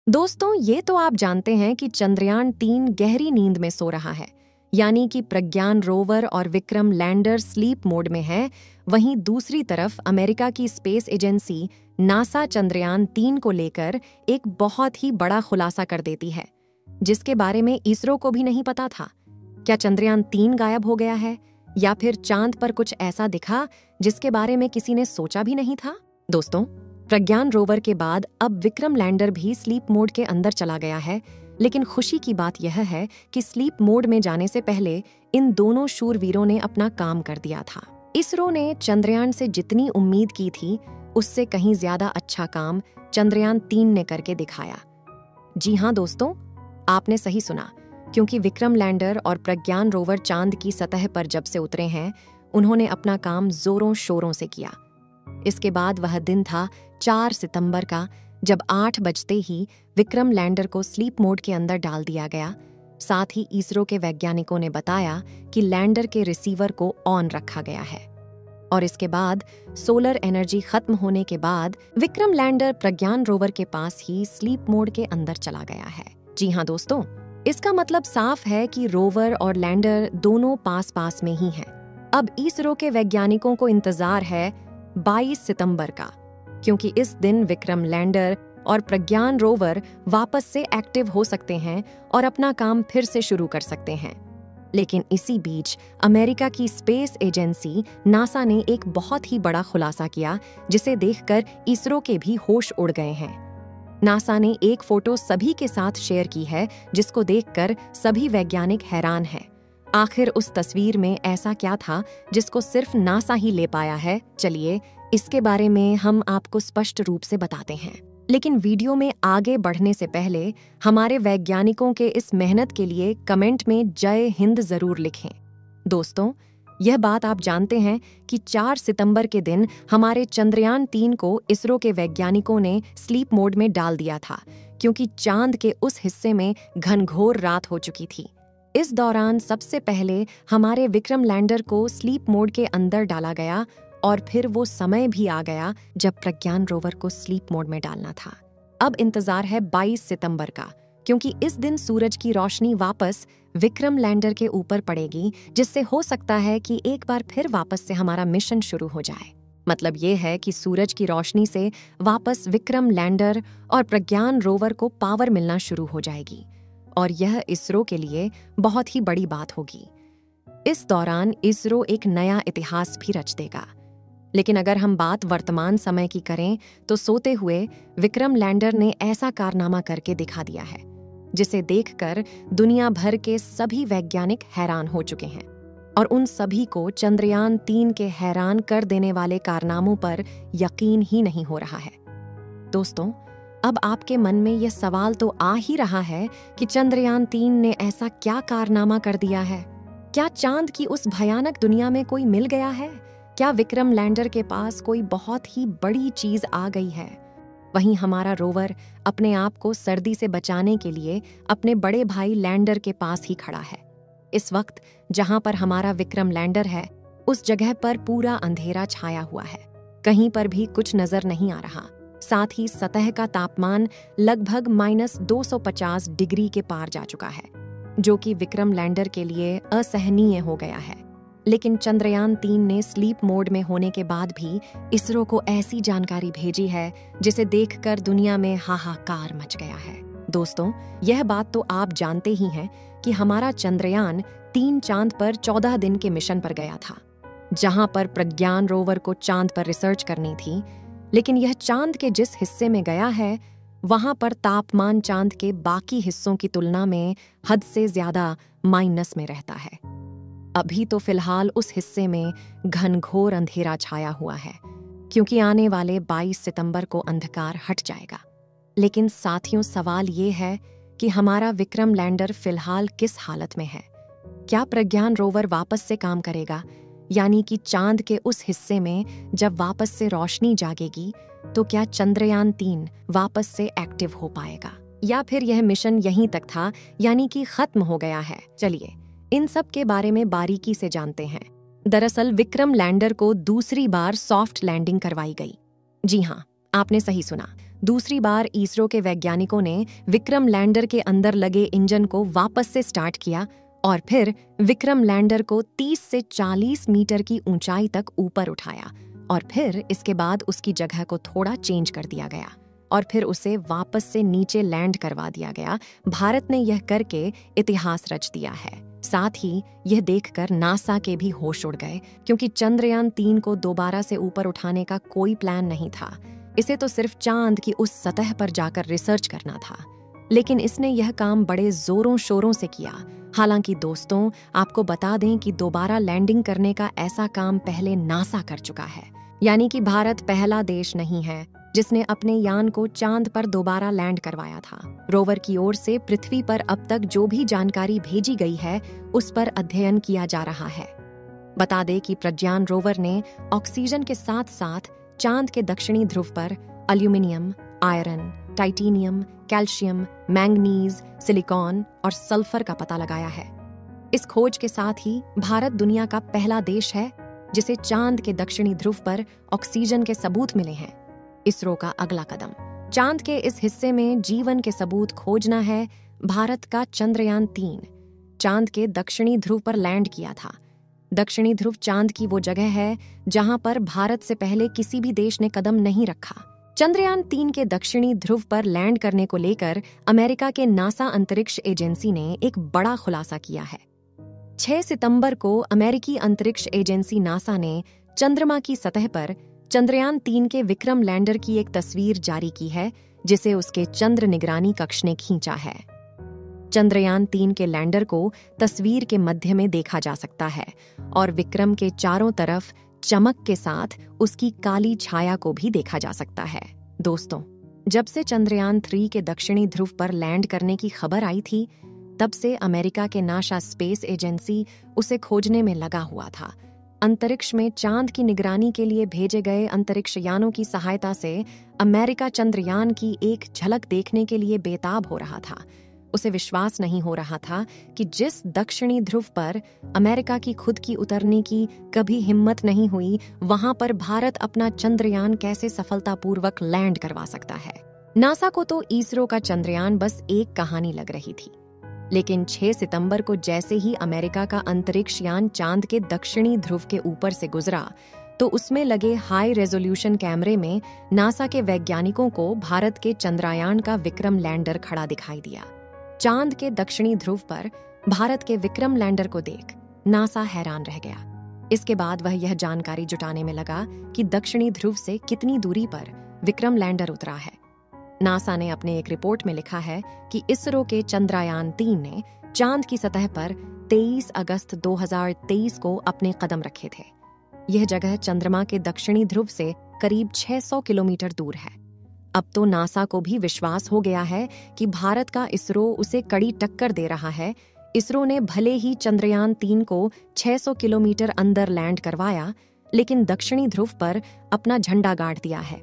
दोस्तों, ये तो आप जानते हैं कि चंद्रयान-3 गहरी नींद में सो रहा है, यानी कि प्रज्ञान रोवर और विक्रम लैंडर स्लीप मोड में है। वहीं दूसरी तरफ अमेरिका की स्पेस एजेंसी नासा चंद्रयान-3 को लेकर एक बहुत ही बड़ा खुलासा कर देती है, जिसके बारे में इसरो को भी नहीं पता था। क्या चंद्रयान-3 गायब हो गया है या फिर चांद पर कुछ ऐसा दिखा जिसके बारे में किसी ने सोचा भी नहीं था? दोस्तों, प्रज्ञान रोवर के बाद अब विक्रम लैंडर भी स्लीप मोड के अंदर चला गया है, लेकिन खुशी की बात यह है कि स्लीप मोड में जाने से पहले इन दोनों शूरवीरों ने अपना काम कर दिया था। इसरो ने चंद्रयान से जितनी उम्मीद की थी, उससे कहीं ज्यादा अच्छा काम चंद्रयान-3 ने करके दिखाया। जी हाँ दोस्तों, आपने सही सुना, क्योंकि विक्रम लैंडर और प्रज्ञान रोवर चांद की सतह पर जब से उतरे हैं, उन्होंने अपना काम जोरों शोरों से किया। इसके बाद वह दिन था 4 सितंबर का, जब 8 बजते ही विक्रम लैंडर को स्लीप मोड के अंदर डाल दिया गया। साथ ही इसरो के वैज्ञानिकों ने बताया कि लैंडर के रिसीवर को ऑन रखा गया है। और इसके बाद सोलर एनर्जी खत्म होने के बाद विक्रम लैंडर प्रज्ञान रोवर के पास ही स्लीप मोड के अंदर चला गया है। जी हाँ दोस्तों, इसका मतलब साफ है कि रोवर और लैंडर दोनों पास पास में ही हैं। अब इसरो के वैज्ञानिकों को इंतजार है 22 सितंबर का, क्योंकि इस दिन विक्रम लैंडर और प्रज्ञान रोवर वापस से एक्टिव हो सकते हैं और अपना काम फिर से शुरू कर सकते हैं। लेकिन इसी बीच अमेरिका की स्पेस एजेंसी नासा ने एक बहुत ही बड़ा खुलासा किया, जिसे देखकर इसरो के भी होश उड़ गए हैं। नासा ने एक फोटो सभी के साथ शेयर की है, जिसको देखकर सभी वैज्ञानिक हैरान हैं। आखिर उस तस्वीर में ऐसा क्या था जिसको सिर्फ नासा ही ले पाया है? चलिए, इसके बारे में हम आपको स्पष्ट रूप से बताते हैं। लेकिन वीडियो में आगे बढ़ने से पहले हमारे वैज्ञानिकों के इस मेहनत के लिए कमेंट में जय हिंद जरूर लिखें। दोस्तों, यह बात आप जानते हैं कि 4 सितंबर के दिन हमारे चंद्रयान-3 को इसरो के वैज्ञानिकों ने स्लीप मोड में डाल दिया था, क्योंकि चांद के उस हिस्से में घनघोर रात हो चुकी थी। इस दौरान सबसे पहले हमारे विक्रम लैंडर को स्लीप मोड के अंदर डाला गया, और फिर वो समय भी आ गया जब प्रज्ञान रोवर को स्लीप मोड में डालना था। अब इंतजार है 22 सितंबर का, क्योंकि इस दिन सूरज की रोशनी वापस विक्रम लैंडर के ऊपर पड़ेगी, जिससे हो सकता है कि एक बार फिर वापस से हमारा मिशन शुरू हो जाए। मतलब ये है कि सूरज की रोशनी से वापस विक्रम लैंडर और प्रज्ञान रोवर को पावर मिलना शुरू हो जाएगी, और यह इसरो के लिए बहुत ही बड़ी बात होगी। इस दौरान इसरो एक नया इतिहास भी रच देगा। लेकिन अगर हम बात वर्तमान समय की करें, तो सोते हुए विक्रम लैंडर ने ऐसा कारनामा करके दिखा दिया है, जिसे देखकर दुनिया भर के सभी वैज्ञानिक हैरान हो चुके हैं, और उन सभी को चंद्रयान-3 के हैरान कर देने वाले कारनामों पर यकीन ही नहीं हो रहा है। दोस्तों, अब आपके मन में यह सवाल तो आ ही रहा है कि चंद्रयान-3 ने ऐसा क्या कारनामा कर दिया है? क्या चांद की उस भयानक दुनिया में कोई मिल गया है? क्या विक्रम लैंडर के पास कोई बहुत ही बड़ी चीज आ गई है? वहीं हमारा रोवर अपने आप को सर्दी से बचाने के लिए अपने बड़े भाई लैंडर के पास ही खड़ा है। इस वक्त जहां पर हमारा विक्रम लैंडर है, उस जगह पर पूरा अंधेरा छाया हुआ है। कहीं पर भी कुछ नजर नहीं आ रहा। साथ ही सतह का तापमान लगभग -250 डिग्री के पार जा चुका है, जो कि विक्रम लैंडर के लिए असहनीय हो गया है। लेकिन चंद्रयान-3 ने स्लीप मोड में होने के बाद भी इसरो को ऐसी जानकारी भेजी है, जिसे देखकर दुनिया में हाहाकार मच गया है। दोस्तों, यह बात तो आप जानते ही हैं कि हमारा चंद्रयान-3 चांद पर 14 दिन के मिशन पर गया था, जहां पर प्रज्ञान रोवर को चांद पर रिसर्च करनी थी। लेकिन यह चांद के जिस हिस्से में गया है, वहां पर तापमान चांद के बाकी हिस्सों की तुलना में हद से ज्यादा माइनस में रहता है। अभी तो फिलहाल उस हिस्से में घनघोर अंधेरा छाया हुआ है, क्योंकि आने वाले 22 सितंबर को अंधकार हट जाएगा। लेकिन साथियों, सवाल ये है कि हमारा विक्रम लैंडर फिलहाल किस हालत में है? क्या प्रज्ञान रोवर वापस से काम करेगा? यानी कि चांद के उस हिस्से में जब वापस से रोशनी जागेगी, तो क्या चंद्रयान-3 वापस से एक्टिव हो पाएगा? या फिर यह मिशन यहीं तक था, यानी कि खत्म हो गया है? चलिए, इन सब के बारे में बारीकी से जानते हैं। दरअसल विक्रम लैंडर को दूसरी बार सॉफ्ट लैंडिंग करवाई गई। जी हाँ, आपने सही सुना। दूसरी बार इसरो के वैज्ञानिकों ने विक्रम लैंडर के अंदर लगे इंजन को वापस से स्टार्ट किया और फिर विक्रम लैंडर को 30 से 40 मीटर की ऊंचाई तक ऊपर उठाया और फिर इसके बाद उसकी जगह को थोड़ा चेंज कर दिया गया और फिर उसे वापस से नीचे लैंड करवा दिया गया। भारत ने यह करके इतिहास रच दिया है। साथ ही यह देखकर नासा के भी होश उड़ गए, क्योंकि चंद्रयान 3 को दोबारा से ऊपर उठाने का कोई प्लान नहीं था। इसे तो सिर्फ चांद की उस सतह पर जाकर रिसर्च करना था, लेकिन इसने यह काम बड़े जोरों शोरों से किया। हालांकि दोस्तों, आपको बता दें कि दोबारा लैंडिंग करने का ऐसा काम पहले नासा कर चुका है, यानी कि भारत पहला देश नहीं है जिसने अपने यान को चांद पर दोबारा लैंड करवाया था। रोवर की ओर से पृथ्वी पर अब तक जो भी जानकारी भेजी गई है उस पर अध्ययन किया जा रहा है। बता दें कि प्रज्ञान रोवर ने ऑक्सीजन के साथ साथ चांद के दक्षिणी ध्रुव पर aluminium, iron, titanium, calcium, manganese, silicon और सल्फर का पता लगाया है। इस खोज के साथ ही भारत दुनिया का पहला देश है जिसे चांद के दक्षिणी ध्रुव पर ऑक्सीजन के सबूत मिले हैं। इसरो का अगला कदम चांद के इस हिस्से में जीवन के सबूत खोजना है। भारत का चंद्रयान 3 चांद के दक्षिणी ध्रुव पर लैंड किया था। दक्षिणी ध्रुव चांद की वो जगह है जहां पर भारत से पहले किसी भी देश ने कदम नहीं रखा। चंद्रयान 3 के दक्षिणी ध्रुव पर लैंड करने को लेकर अमेरिका के नासा अंतरिक्ष एजेंसी ने एक बड़ा खुलासा किया है। 6 सितंबर को अमेरिकी अंतरिक्ष एजेंसी नासा ने चंद्रमा की सतह पर चंद्रयान 3 के विक्रम लैंडर की एक तस्वीर जारी की है, जिसे उसके चंद्र निगरानी कक्ष ने खींचा है। चंद्रयान 3 के लैंडर को तस्वीर के मध्य में देखा जा सकता है और विक्रम के चारों तरफ चमक के साथ उसकी काली छाया को भी देखा जा सकता है। दोस्तों, जब से चंद्रयान 3 के दक्षिणी ध्रुव पर लैंड करने की खबर आई थी, तब से अमेरिका के नासा स्पेस एजेंसी उसे खोजने में लगा हुआ था। अंतरिक्ष में चांद की निगरानी के लिए भेजे गए अंतरिक्ष यानों की सहायता से अमेरिका चंद्रयान की एक झलक देखने के लिए बेताब हो रहा था। उसे विश्वास नहीं हो रहा था कि जिस दक्षिणी ध्रुव पर अमेरिका की खुद की उतरने की कभी हिम्मत नहीं हुई, वहां पर भारत अपना चंद्रयान कैसे सफलतापूर्वक लैंड करवा सकता है। नासा को तो इसरो का चंद्रयान बस एक कहानी लग रही थी, लेकिन 6 सितंबर को जैसे ही अमेरिका का अंतरिक्ष यान चांद के दक्षिणी ध्रुव के ऊपर से गुजरा, तो उसमें लगे हाई रेजोल्यूशन कैमरे में नासा के वैज्ञानिकों को भारत के चंद्रयान का विक्रम लैंडर खड़ा दिखाई दिया। चांद के दक्षिणी ध्रुव पर भारत के विक्रम लैंडर को देख नासा हैरान रह गया। इसके बाद वह यह जानकारी जुटाने में लगा कि दक्षिणी ध्रुव से कितनी दूरी पर विक्रम लैंडर उतरा है। नासा ने अपने एक रिपोर्ट में लिखा है कि इसरो के चंद्रयान 3 ने चांद की सतह पर 23 अगस्त 2023 को अपने कदम रखे थे। यह जगह चंद्रमा के दक्षिणी ध्रुव से करीब 600 किलोमीटर दूर है। अब तो नासा को भी विश्वास हो गया है कि भारत का इसरो उसे कड़ी टक्कर दे रहा है। इसरो ने भले ही चंद्रयान 3 को 600 किलोमीटर अंदर लैंड करवाया, लेकिन दक्षिणी ध्रुव पर अपना झंडा गाड़ दिया है।